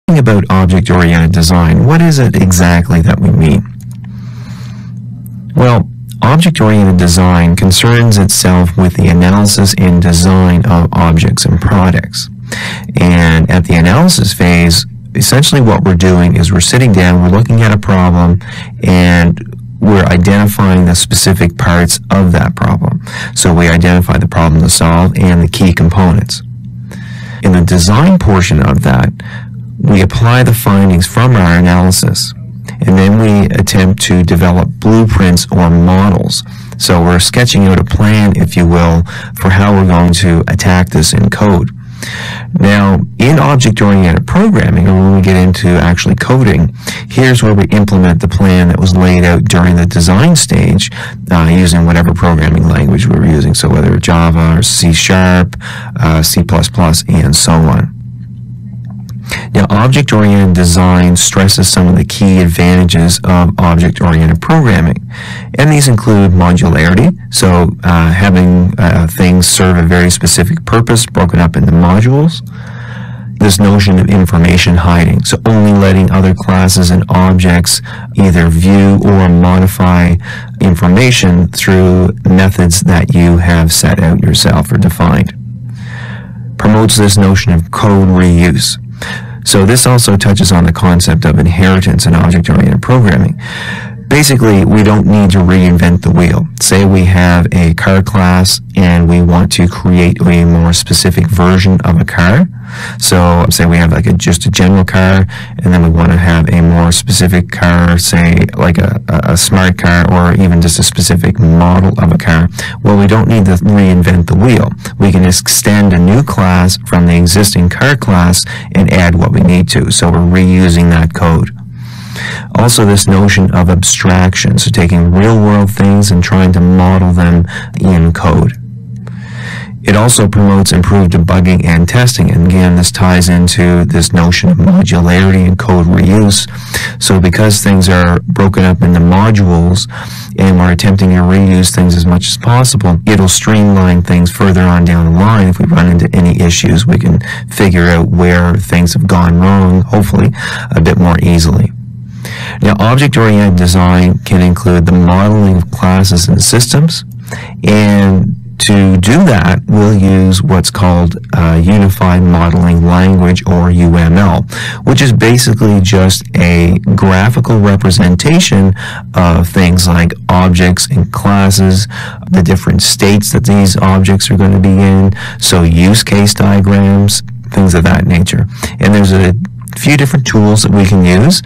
About object-oriented design, what is it exactly that we mean? Well, object-oriented design concerns itself with the analysis and design of objects and products. And at the analysis phase, essentially what we're doing is we're sitting down, we're looking at a problem, and we're identifying the specific parts of that problem. So we identify the problem to solve and the key components. In the design portion of that, we apply the findings from our analysis, and then we attempt to develop blueprints or models. So we're sketching out a plan, if you will, for how we're going to attack this in code. Now, in object-oriented programming, or when we get into actually coding, here's where we implement the plan that was laid out during the design stage using whatever programming language we were using, so whether Java or C#, C++, and so on. Now, object-oriented design stresses some of the key advantages of object-oriented programming, and these include modularity, so having things serve a very specific purpose broken up into modules. This notion of information hiding, so only letting other classes and objects either view or modify information through methods that you have set out yourself or defined. Promotes this notion of code reuse. So this also touches on the concept of inheritance in object-oriented programming. Basically, we don't need to reinvent the wheel. Say we have a car class and we want to create a more specific version of a car. So say we have just a general car, and then we want to have a more specific car, say like a smart car, or even just a specific model of a car. Well, we don't need to reinvent the wheel. We can extend a new class from the existing car class and add what we need to. So we're reusing that code. Also, this notion of abstraction, so taking real-world things and trying to model them in code. It also promotes improved debugging and testing, and again, this ties into this notion of modularity and code reuse. So because things are broken up into modules and we're attempting to reuse things as much as possible, it'll streamline things further on down the line. If we run into any issues, we can figure out where things have gone wrong, hopefully, a bit more easily. Now, object-oriented design can include the modeling of classes and systems, and to do that, we'll use what's called Unified Modeling Language, or UML, which is basically just a graphical representation of things like objects and classes, the different states that these objects are going to be in, so use case diagrams, things of that nature. And there's a few different tools that we can use.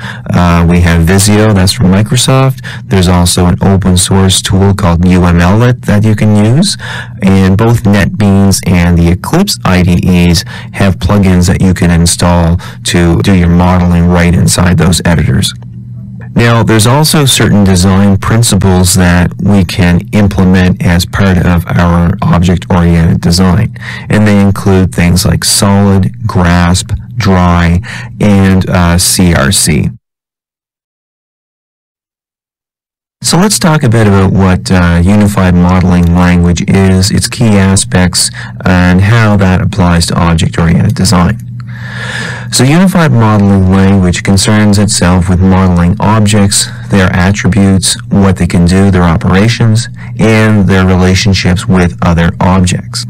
We have Visio, that's from Microsoft. There's also an open source tool called UML that you can use, and both NetBeans and the Eclipse IDEs have plugins that you can install to do your modeling right inside those editors. Now, there's also certain design principles that we can implement as part of our object-oriented design, and they include things like solid, grasp, dry, and CRC. So let's talk a bit about what Unified Modeling Language is, its key aspects, and how that applies to object-oriented design. So Unified Modeling Language concerns itself with modeling objects, their attributes, what they can do, their operations, and their relationships with other objects.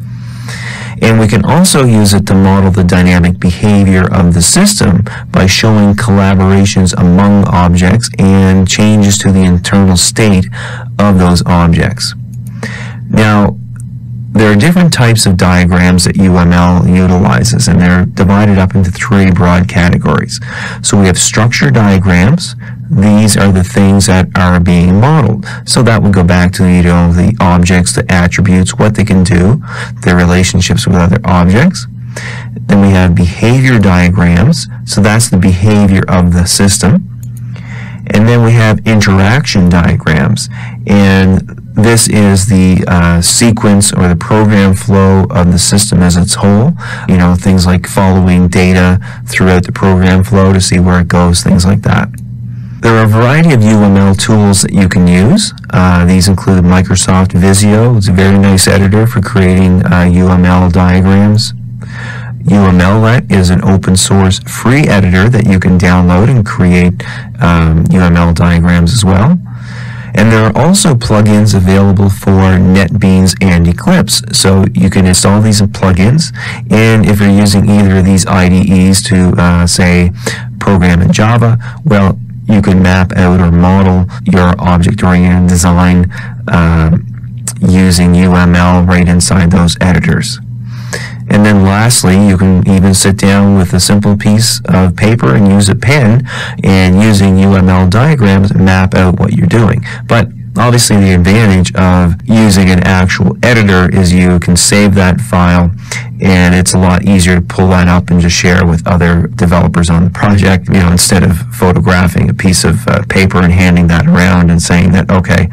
And we can also use it to model the dynamic behavior of the system by showing collaborations among objects and changes to the internal state of those objects. Now, there are different types of diagrams that UML utilizes, and they're divided up into three broad categories. So we have structure diagrams. These are the things that are being modeled. So that would go back to, the objects, the attributes, what they can do, their relationships with other objects. Then we have behavior diagrams. So that's the behavior of the system. And then we have interaction diagrams. And this is the sequence or the program flow of the system as its whole. Things like following data throughout the program flow to see where it goes, things like that. There are a variety of UML tools that you can use. These include Microsoft Visio. It's a very nice editor for creating UML diagrams. UMLlet is an open source free editor that you can download and create UML diagrams as well. And there are also plugins available for NetBeans and Eclipse. So you can install these plugins, and if you're using either of these IDEs to, say, program in Java, well, you can map out or model your object-oriented design using UML right inside those editors. And then lastly, you can even sit down with a simple piece of paper and use a pen and using UML diagrams map out what you're doing. But obviously the advantage of using an actual editor is you can save that file, and it's a lot easier to pull that up and just share with other developers on the project, you know, instead of photographing a piece of paper and handing that around and saying that, okay,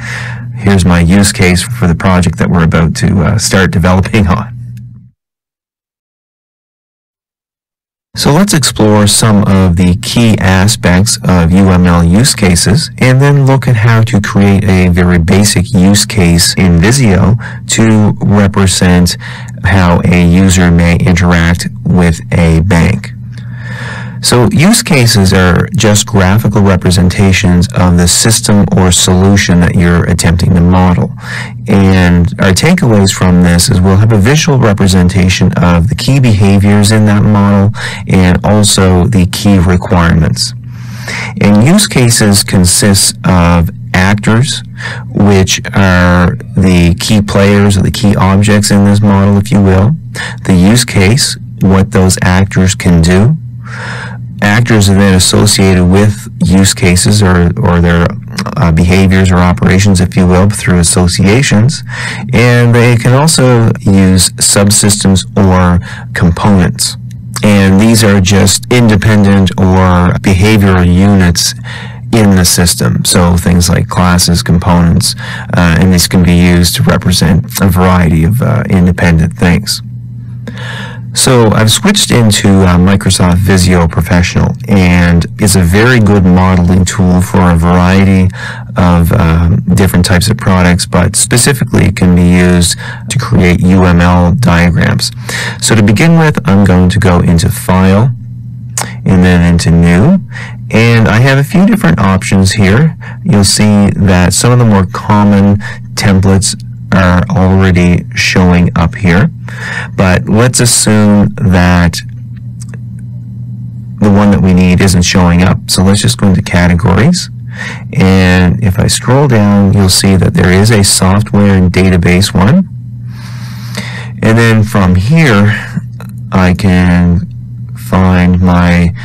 here's my use case for the project that we're about to start developing on. So let's explore some of the key aspects of UML use cases and then look at how to create a very basic use case in Visio to represent how a user may interact with a bank. So use cases are just graphical representations of the system or solution that you're attempting to model. And our takeaways from this is we'll have a visual representation of the key behaviors in that model and also the key requirements. And use cases consist of actors, which are the key players or the key objects in this model, if you will. The use case, what those actors can do. Actors are then associated with use cases or their behaviors or operations, if you will, through associations. And they can also use subsystems or components. And these are just independent or behavioral units in the system. So things like classes, components, and these can be used to represent a variety of independent things. So I've switched into Microsoft Visio Professional, and it's a very good modeling tool for a variety of different types of products, but specifically it can be used to create UML diagrams. So to begin with, I'm going to go into File and then into New, and I have a few different options here. You'll see that some of the more common templates are already showing up here, but let's assume that the one that we need isn't showing up. So let's just go into categories, and if I scroll down, you'll see that there is a software and database one, and then from here I can find my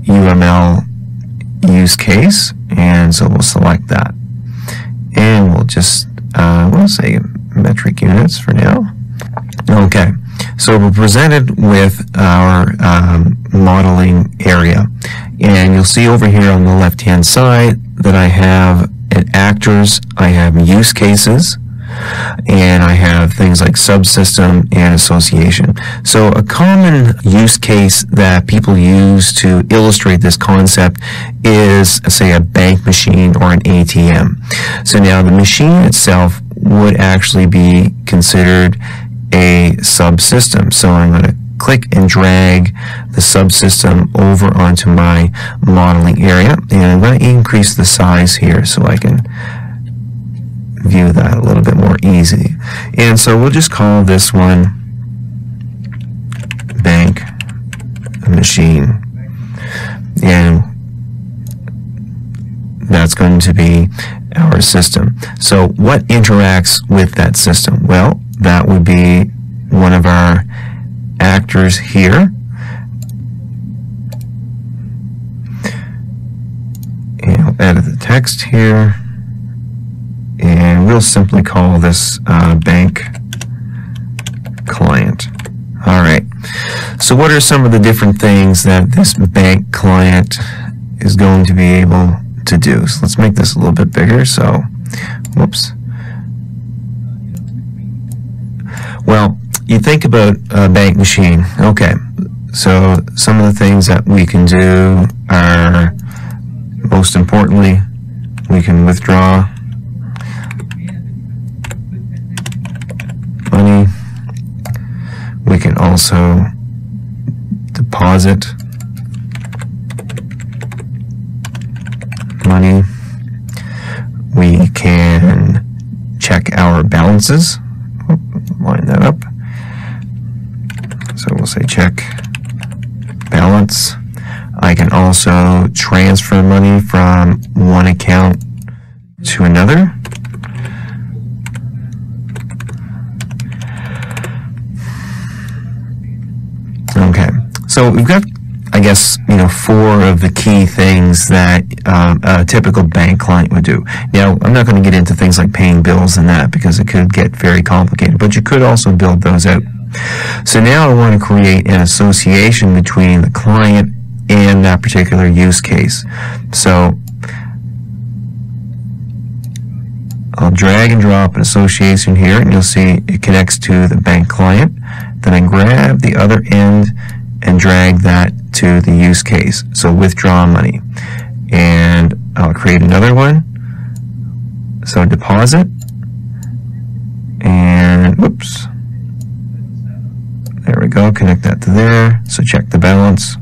UML use case, and so we'll select that, and we'll just we'll say metric units for now. Okay, so we're presented with our modeling area, and you'll see over here on the left hand side that I have actors, I have use cases, and I have things like subsystem and association. So a common use case that people use to illustrate this concept is, say, a bank machine or an ATM. So now the machine itself would actually be considered a subsystem. So I'm going to click and drag the subsystem over onto my modeling area, and I'm going to increase the size here so I can view that a little bit more easy. And so we'll just call this one bank machine, and that's going to be our system. So what interacts with that system? Well, that would be one of our actors here, and I'll edit the text here, and we'll simply call this bank client. Alright, so what are some of the different things that this bank client is going to be able to do? So let's make this a little bit bigger. So, whoops. Well, you think about a bank machine. Okay, so some of the things that we can do are, most importantly, we can withdraw money. We can also deposit money. We can check our balances. Line that up. So we'll say check balance. I can also transfer money from one account to another. Okay, so we've got, I guess, 4 of the key things that a typical bank client would do. Now, I'm not going to get into things like paying bills and that because it could get very complicated, but you could also build those out. So now I want to create an association between the client and that particular use case. So I'll drag and drop an association here, and you'll see it connects to the bank client. Then I grab the other end and drag that to the use case. So withdraw money. And I'll create another one. So deposit. And whoops. There we go. Connect that to there. So check the balance.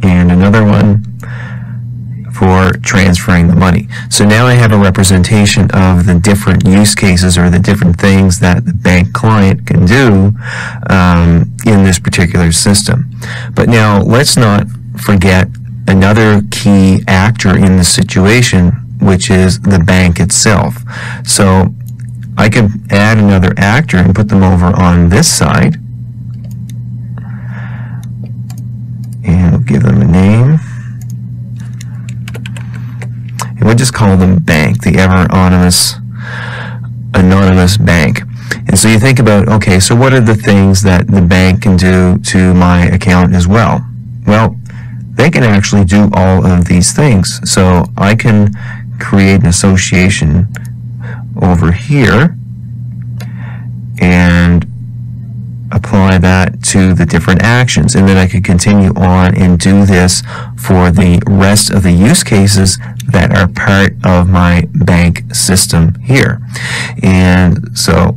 And another one for transferring the money. So now I have a representation of the different use cases or the different things that the bank client can do in this particular system. But now let's not forget another key actor in the situation, which is the bank itself. So I could add another actor and put them over on this side. And we'll give them a name. And we'll just call them bank, the ever anonymous bank. And so you think about, okay, so what are the things that the bank can do to my account as well? Well, they can actually do all of these things. So I can create an association over here and apply that to the different actions, and then I could continue on and do this for the rest of the use cases that are part of my bank system here. And so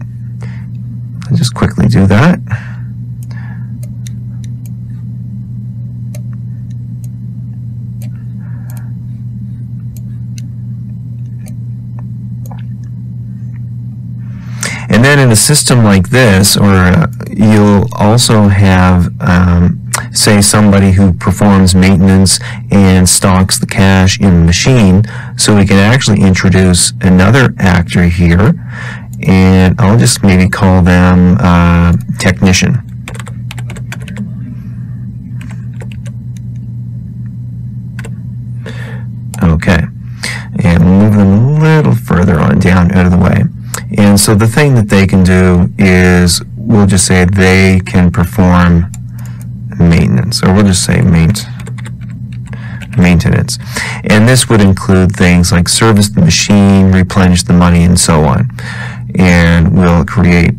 I'll just quickly do that. And then in a system like this, or you'll also have, say, somebody who performs maintenance and stocks the cash in the machine. So we can actually introduce another actor here, and I'll just maybe call them technician. Okay, and we'll move them a little further on down out of the way. And so the thing that they can do is, we'll just say they can perform maintenance, or we'll just say maintenance. And this would include things like service the machine, replenish the money, and so on. And we'll create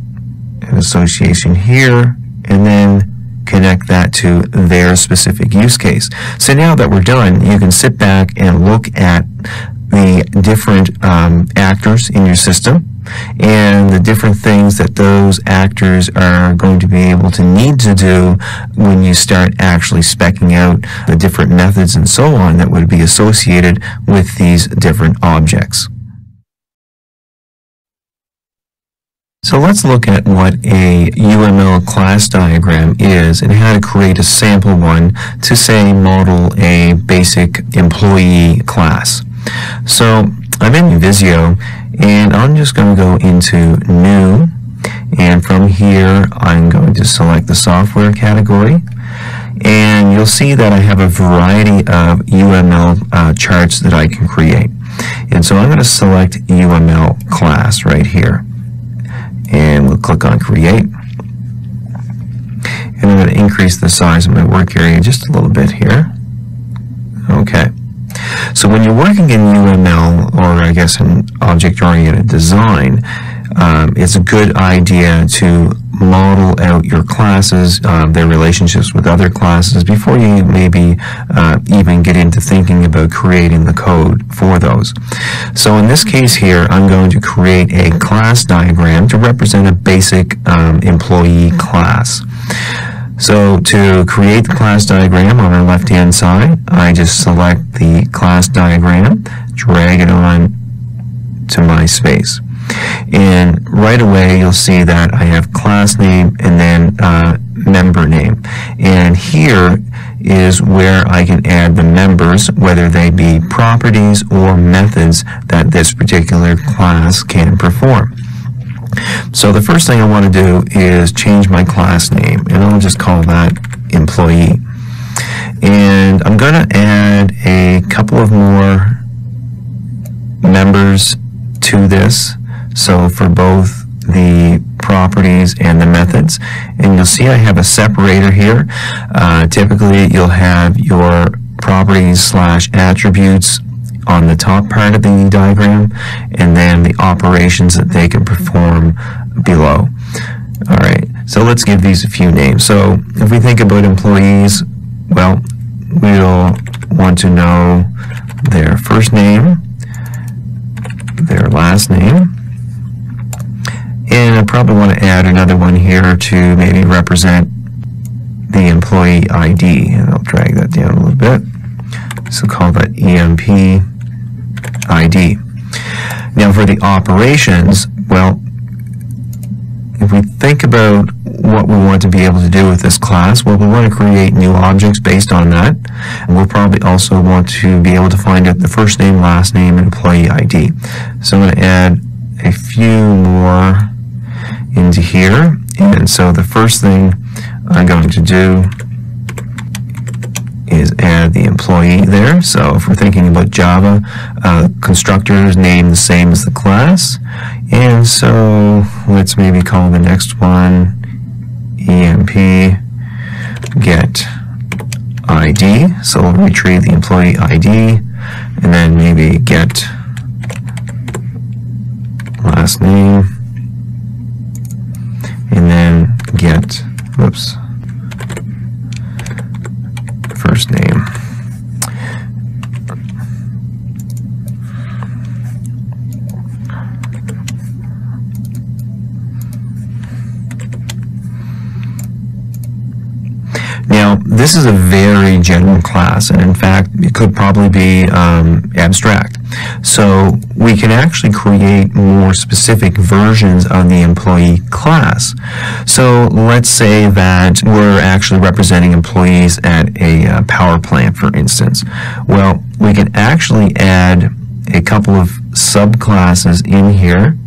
an association here, and then connect that to their specific use case. So now that we're done, you can sit back and look at the different actors in your system and the different things that those actors are going to be able to need to do when you start actually speccing out the different methods and so on that would be associated with these different objects. So let's look at what a UML class diagram is and how to create a sample one to, say, model a basic employee class. So I'm in Visio, and I'm just going to go into New, and from here I'm going to select the software category, and you'll see that I have a variety of UML charts that I can create. And so I'm going to select UML class right here, and we'll click on Create, and I'm going to increase the size of my work area just a little bit here. Okay. So when you're working in UML, or I guess in object-oriented design, it's a good idea to model out your classes, their relationships with other classes, before you maybe even get into thinking about creating the code for those. So in this case here, I'm going to create a class diagram to represent a basic employee class. So to create the class diagram on our left-hand side, I just select the class diagram, drag it on to my space. And right away you'll see that I have class name and then member name. And here is where I can add the members, whether they be properties or methods that this particular class can perform. So the first thing I want to do is change my class name, and I'll just call that employee. And I'm going to add a couple of more members to this, so for both the properties and the methods. And you'll see I have a separator here. Typically you'll have your properties / attributes on the top part of the diagram, and then the operations that they can perform below. Alright, so let's give these a few names. So if we think about employees, well, we'll want to know their first name, their last name, and I probably want to add another one here to maybe represent the employee ID, and I'll drag that down a little bit. So call that EMP ID. Now for the operations, well, if we think about what we want to be able to do with this class, well, we want to create new objects based on that, and we'll probably also want to be able to find out the first name, last name, and employee ID. So I'm going to add a few more into here, and so the first thing I'm going to do is add the employee there. So if we're thinking about Java, constructors name the same as the class, and so let's maybe call the next one EMP get ID. So we'll retrieve the employee ID, and then maybe get last name, and then get, whoops, first name. Now, this is a very general class, and in fact, it could probably be abstract. So we can actually create more specific versions of the employee class. So let's say that we're actually representing employees at a power plant, for instance. Well, we can actually add a couple of subclasses in here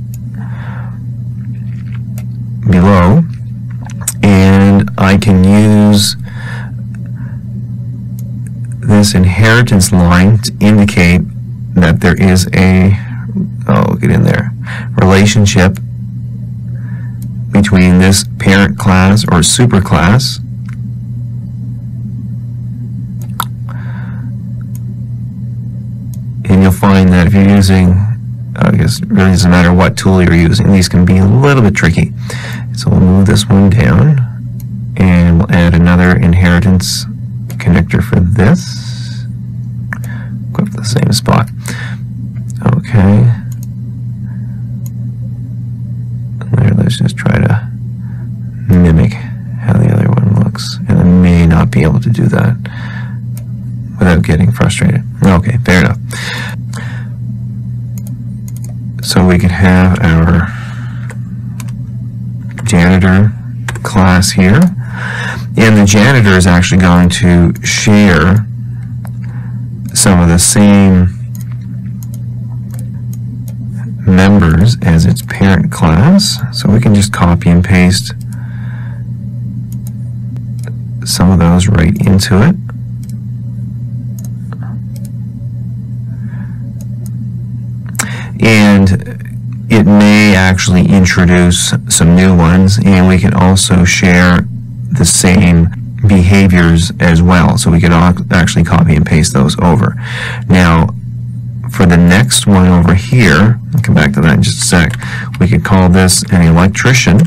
below, and I can use this inheritance line to indicate that there is a, get in there, relationship between this parent class or superclass and you'll find that if you're using, I guess it really doesn't matter what tool you're using, these can be a little bit tricky. So we'll move this one down and we'll add another inheritance connector for this. Go to the same spot. Okay. There, let's just try to mimic how the other one looks. And I may not be able to do that without getting frustrated. Okay, fair enough. So we could have our janitor class here. And the janitor is actually going to share some of the same members as its parent class. So we can just copy and paste some of those right into it. And it may actually introduce some new ones, and we can also share the same behaviors as well. So we can actually copy and paste those over. Now, for the next one over here, I'll come back to that in just a sec, we could call this an electrician.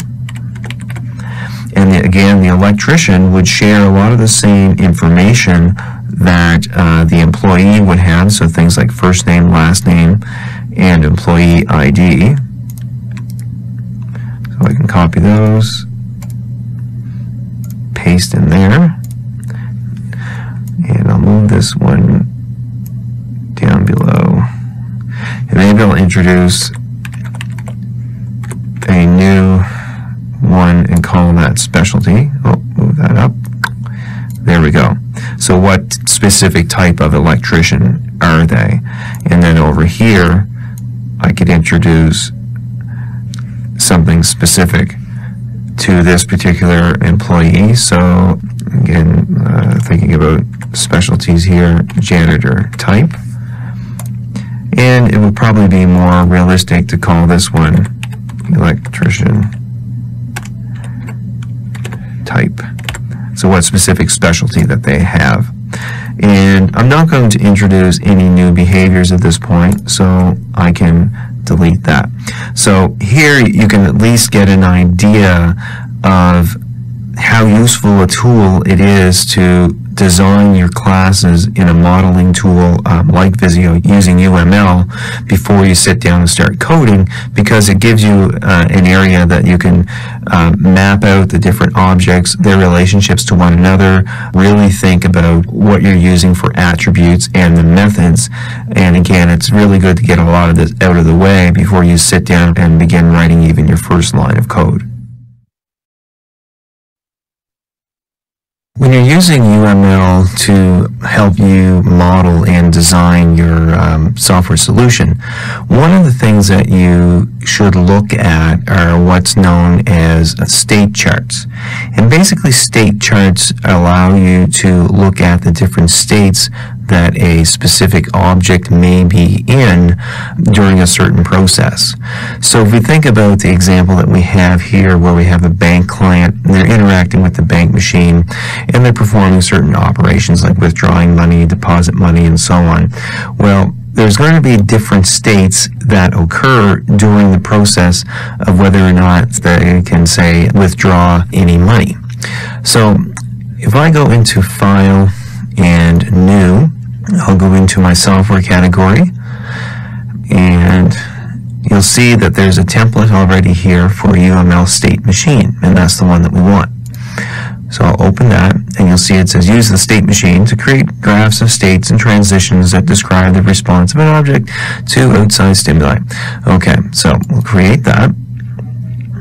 And again, the electrician would share a lot of the same information that the employee would have, so things like first name, last name, and employee ID. So I can copy those paste in there. And I'll move this one down below. And maybe I'll introduce a new one and call that specialty. Oh, move that up. There we go. So what specific type of electrician are they? And then over here, I could introduce something specific to this particular employee. So again, thinking about specialties here, janitor type. And it would probably be more realistic to call this one electrician type. So what specific specialty that they have. And I'm not going to introduce any new behaviors at this point, so I can delete that. So here you can at least get an idea of how useful a tool it is to design your classes in a modeling tool like Visio using UML before you sit down and start coding, because it gives you an area that you can map out the different objects, their relationships to one another, really think about what you're using for attributes and the methods. And again, it's really good to get a lot of this out of the way before you sit down and begin writing even your first line of code. When you're using UML to help you model and design your software solution, one of the things that you should look at are what's known as state charts. And basically state charts allow you to look at the different states that a specific object may be in during a certain process. So if we think about the example that we have here, where we have a bank client, and they're interacting with the bank machine, and they're performing certain operations like withdrawing money, deposit money, and so on. Well, there's going to be different states that occur during the process of whether or not they can, say, withdraw any money. So if I go into File and New, I'll go into my software category, and you'll see that there's a template already here for UML state machine, and that's the one that we want. So I'll open that, and you'll see it says use the state machine to create graphs of states and transitions that describe the response of an object to outside stimuli. Okay, so we'll create that.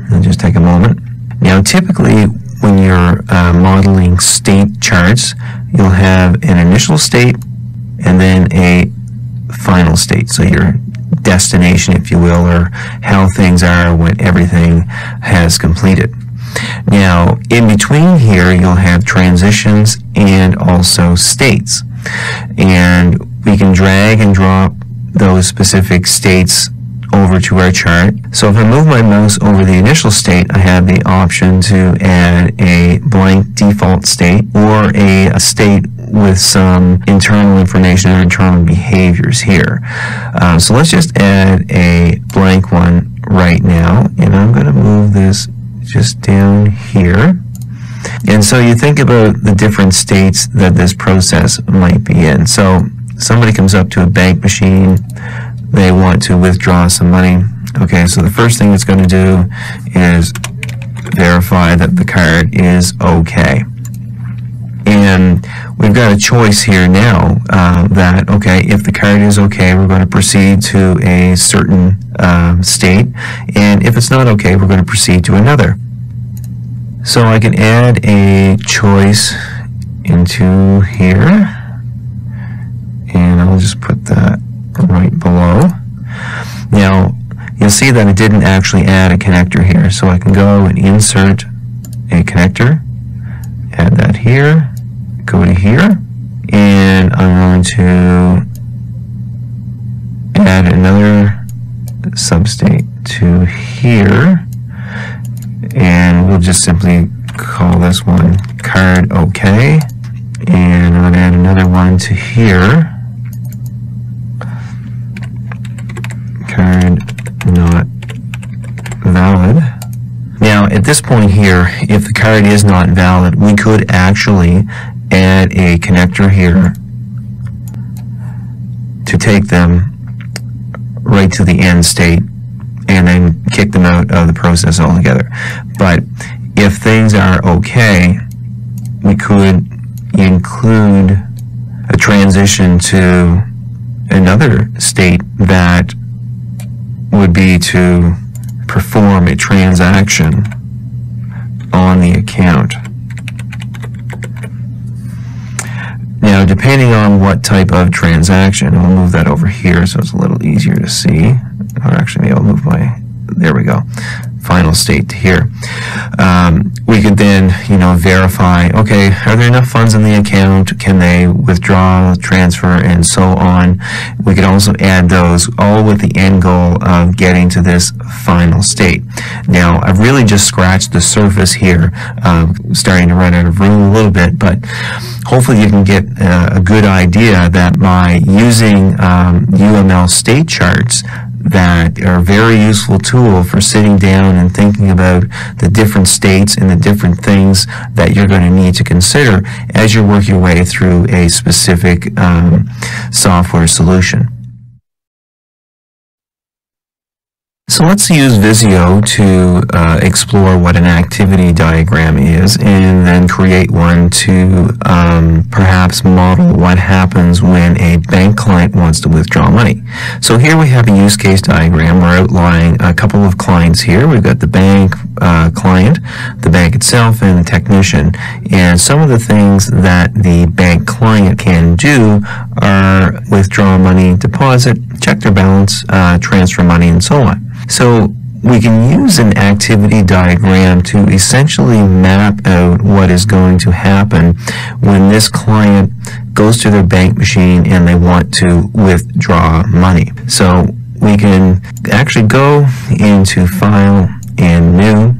It'll just take a moment. Now typically when you're modeling state charts, you'll have an initial state and then a final state, so your destination, if you will, or how things are when everything has completed. Now, in between here, you'll have transitions and also states. And we can drag and drop those specific states over to our chart. So if I move my mouse over the initial state, I have the option to add a blank default state or a state with some internal information or internal behaviors here. So let's just add a blank one right now, and I'm going to move this just down here. And so you think about the different states that this process might be in. So somebody comes up to a bank machine, they want to withdraw some money. Okay, so the first thing it's going to do is verify that the card is okay. And we've got a choice here now that, okay, if the card is okay, we're going to proceed to a certain state, and if it's not okay, we're going to proceed to another. So I can add a choice into here, and I'll just put that right below. Now, you'll see that it didn't actually add a connector here, so I can go and insert a connector, add that here, go to here, and I'm going to add another substate to here, and we'll just simply call this one card OK, and I'm going to add another one to here, card not valid. Now at this point here, if the card is not valid, we could actually add a connector here to take them right to the end state and then kick them out of the process altogether. But if things are okay, we could include a transition to another state that would be to perform a transaction on the account. Now, depending on what type of transaction, we'll move that over here so it's a little easier to see. Or actually, maybe I'll move there we go, final state to here. We could then, verify, okay, are there enough funds in the account? Can they withdraw, transfer, and so on? We could also add those, all with the end goal of getting to this final state. Now, I've really just scratched the surface here, starting to run out of room a little bit, but hopefully you can get a good idea that by using UML state charts, that are a very useful tool for sitting down and thinking about the different states and the different things that you're going to need to consider as you work your way through a specific software solution. So let's use Visio to explore what an activity diagram is, and then create one to perhaps model what happens when a bank client wants to withdraw money. So here we have a use case diagram. We're outlining a couple of clients here. We've got the bank client, the bank itself, and the technician. And some of the things that the bank client can do are withdraw money, deposit, check their balance, transfer money, and so on. So we can use an activity diagram to essentially map out what is going to happen when this client goes to their bank machine and they want to withdraw money. So we can actually go into File and New,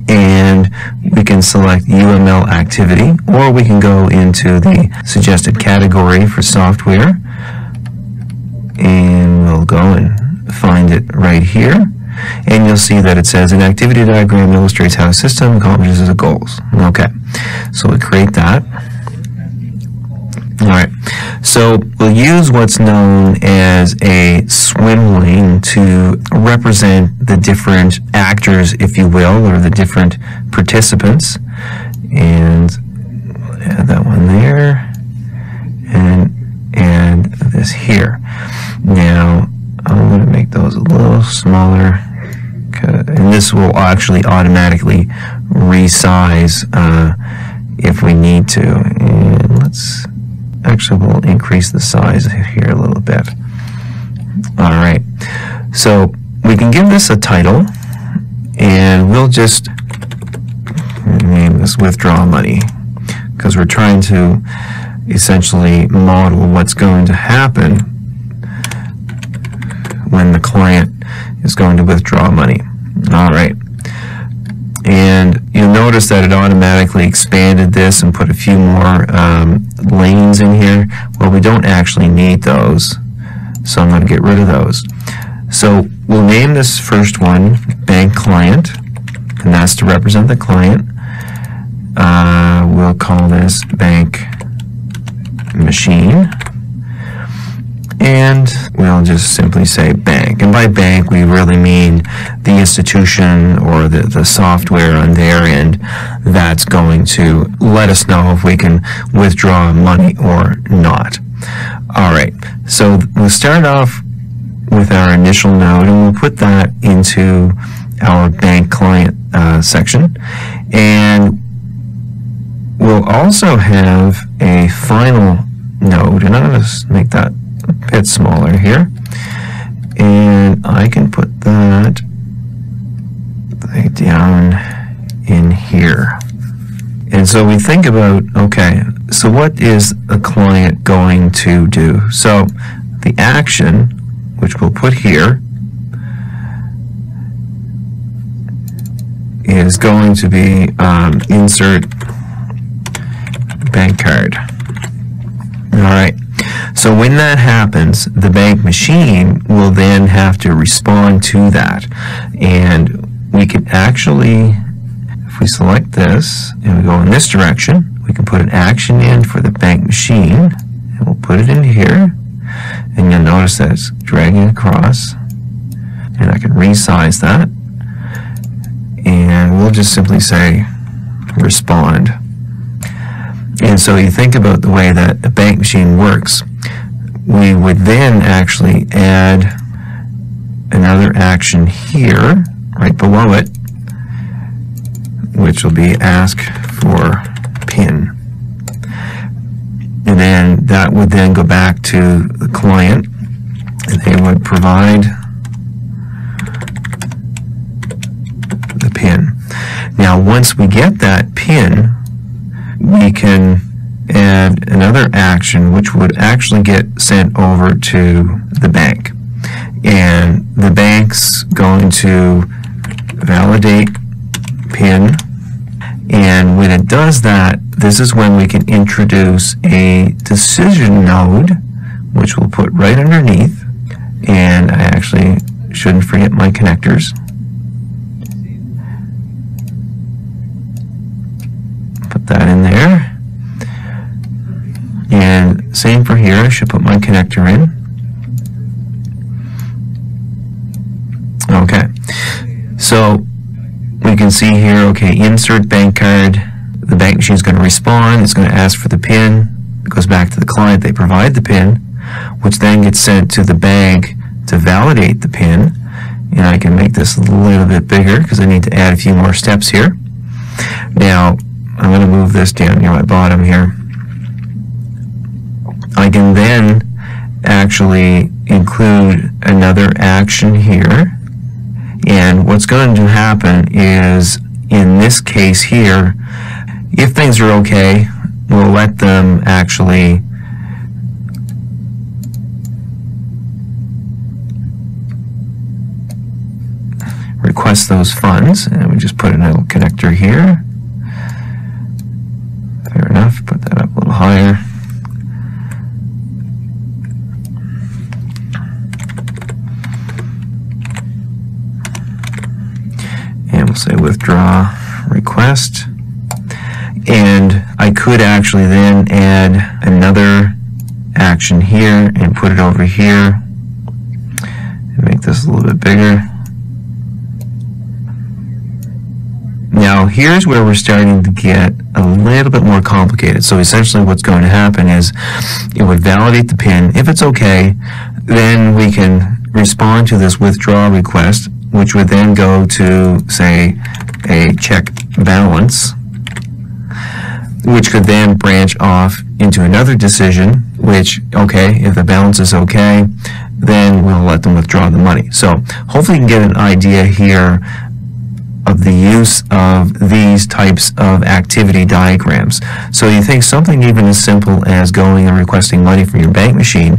and we can select UML activity, or we can go into the suggested category for software, and we'll go and find it right here, and you'll see that it says an activity diagram illustrates how a system accomplishes its goals. Okay, so we create that. Alright, so we'll use what's known as a swim lane to represent the different actors, if you will, or the different participants. And we'll add that one there, and add this here. Now, I'm going to make those a little smaller, and this will actually automatically resize if we need to. And we'll increase the size here a little bit. Alright, so we can give this a title, and we'll just name this withdraw money, because we're trying to essentially model what's going to happen when the client is going to withdraw money. Alright, and you'll notice that it automatically expanded this and put a few more lanes in here. Well, we don't actually need those, so I'm going to get rid of those. So we'll name this first one bank client, and that's to represent the client. We'll call this bank machine, and we'll just simply say bank. And by bank, we really mean the institution or the software on their end that's going to let us know if we can withdraw money or not. Alright, so we'll start off with our initial node, and we'll put that into our bank client section. And we'll also have a final node, and I'm going to make that a bit smaller here, and I can put that down in here. And so we think about, okay, so what is a client going to do? So the action, which we'll put here, is going to be insert bank card. Alright, so when that happens, the bank machine will then have to respond to that. And we can actually, if we select this and we go in this direction, we can put an action in for the bank machine, and we'll put it in here, and you'll notice that it's dragging across, and I can resize that, and we'll just simply say respond. And so you think about the way that a bank machine works. We would then actually add another action here, right below it, which will be ask for PIN. And then that would then go back to the client, and they would provide the PIN. Now, once we get that PIN, we can add another action which would actually get sent over to the bank. And the bank's going to validate PIN. And when it does that, this is when we can introduce a decision node, which we'll put right underneath. And I actually shouldn't forget my connectors. Put that in there. And same for here, I should put my connector in. Okay, so we can see here, okay, insert bank card. The bank machine is going to respond. It's going to ask for the PIN. It goes back to the client. They provide the PIN, which then gets sent to the bank to validate the PIN. And I can make this a little bit bigger because I need to add a few more steps here. Now, I'm going to move this down near my bottom here. I can then actually include another action here. And what's going to happen is, in this case here, if things are okay, we'll let them actually request those funds. And we just put a little connector here. Fair enough, put that up a little higher. And we'll say withdraw request. And I could actually then add another action here and put it over here and make this a little bit bigger. Now here's where we're starting to get a little bit more complicated. So essentially what's going to happen is it would validate the PIN. If it's okay, then we can respond to this withdraw request, which would then go to, say, a check balance, which could then branch off into another decision, which, okay, if the balance is okay, then we'll let them withdraw the money. So hopefully you can get an idea here of the use of these types of activity diagrams. So you think something even as simple as going and requesting money from your bank machine,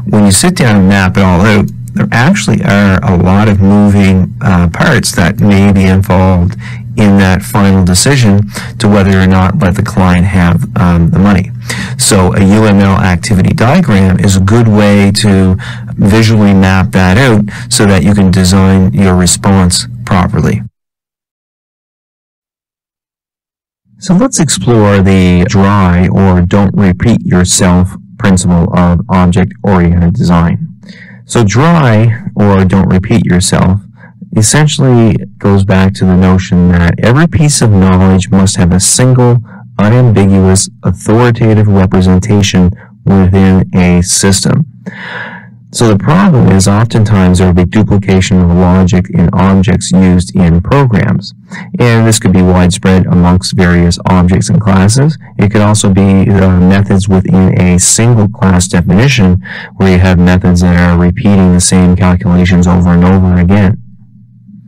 when you sit down and map it all out, there actually are a lot of moving parts that may be involved in that final decision to whether or not let the client have the money. So a UML activity diagram is a good way to visually map that out so that you can design your response properly. So let's explore the dry or don't repeat yourself principle of object-oriented design. So dry or don't repeat yourself essentially goes back to the notion that every piece of knowledge must have a single, unambiguous, authoritative representation within a system. So the problem is oftentimes there will be duplication of logic in objects used in programs. And this could be widespread amongst various objects and classes. It could also be methods within a single class definition where you have methods that are repeating the same calculations over and over again.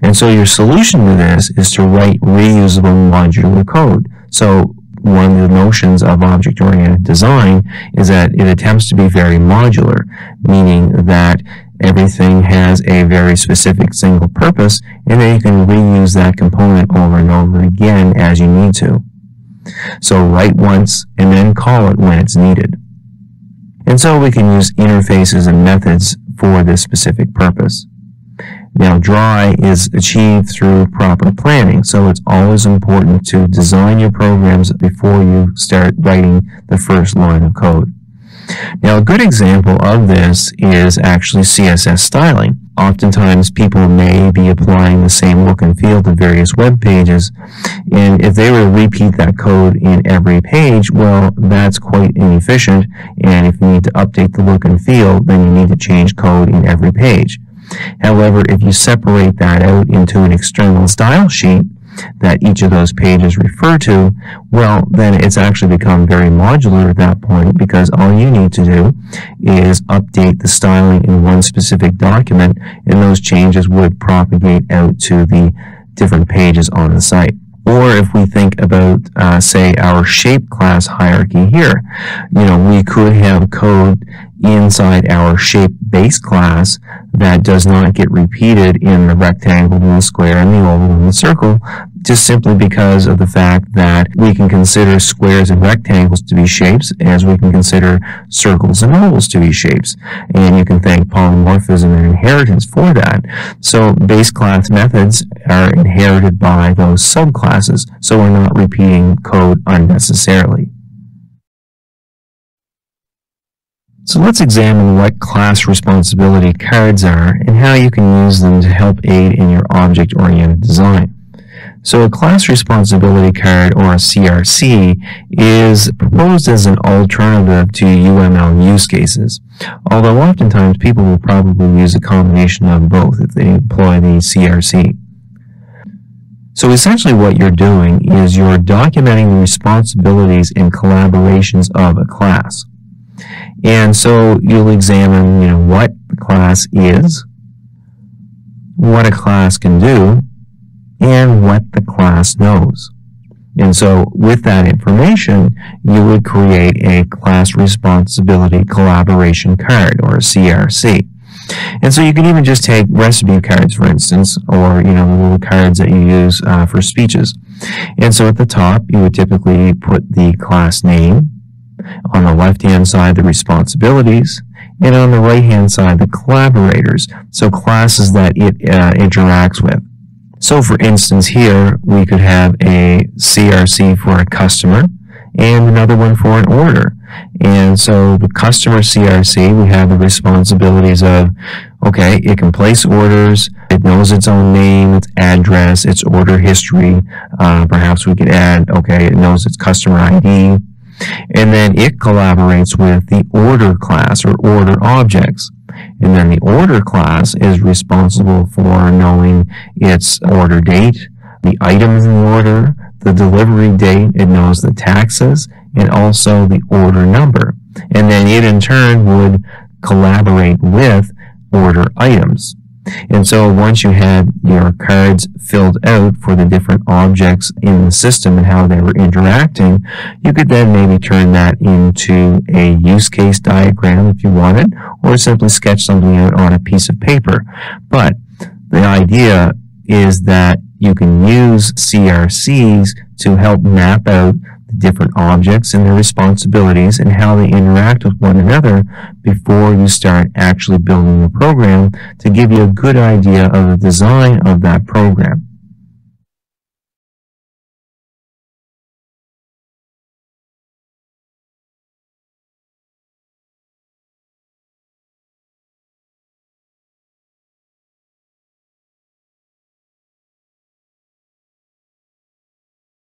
And so your solution to this is to write reusable modular code. So one of the notions of object-oriented design is that it attempts to be very modular, meaning that everything has a very specific single purpose, and then you can reuse that component over and over again as you need to. So write once and then call it when it's needed. And so we can use interfaces and methods for this specific purpose. Now, dry is achieved through proper planning, so it's always important to design your programs before you start writing the first line of code. Now, a good example of this is actually CSS styling. Oftentimes, people may be applying the same look and feel to various web pages, and if they were to repeat that code in every page, well, that's quite inefficient, and if you need to update the look and feel, then you need to change code in every page. However, if you separate that out into an external style sheet that each of those pages refer to, well, then it's actually become very modular at that point, because all you need to do is update the styling in one specific document, and those changes would propagate out to the different pages on the site. Or if we think about, say, our shape class hierarchy here, we could have code inside our shape base class that does not get repeated in the rectangle, and the square, and the oval, and the circle, just simply because of the fact that we can consider squares and rectangles to be shapes, as we can consider circles and ovals to be shapes. And you can thank polymorphism and inheritance for that. So base class methods are inherited by those subclasses, so we're not repeating code unnecessarily. So let's examine what class responsibility cards are and how you can use them to help aid in your object-oriented design. So a class responsibility card, or a CRC, is proposed as an alternative to UML use cases, although oftentimes people will probably use a combination of both if they employ the CRC. So essentially what you're doing is you're documenting the responsibilities and collaborations of a class. And so you'll examine, what the class is, what a class can do, and what the class knows. And so with that information, you would create a class responsibility collaboration card, or a CRC. And so you can even just take recipe cards, for instance, or, the little cards that you use for speeches. And so at the top, you would typically put the class name. On the left-hand side, the responsibilities, and on the right-hand side, the collaborators, so classes that it interacts with. So for instance, here, we could have a CRC for a customer, and another one for an order. And so the customer CRC, we have the responsibilities of, okay, it can place orders, it knows its own name, its address, its order history. Perhaps we could add, okay, it knows its customer ID. And then it collaborates with the order class, or order objects. And then the order class is responsible for knowing its order date, the items in the order, the delivery date, it knows the taxes, and also the order number. And then it in turn would collaborate with order items. And so once you had your cards filled out for the different objects in the system and how they were interacting, you could then maybe turn that into a use case diagram if you wanted, or simply sketch something out on a piece of paper. But the idea is that you can use CRCs to help map out the different objects and their responsibilities and how they interact with one another before you start actually building the program, to give you a good idea of the design of that program.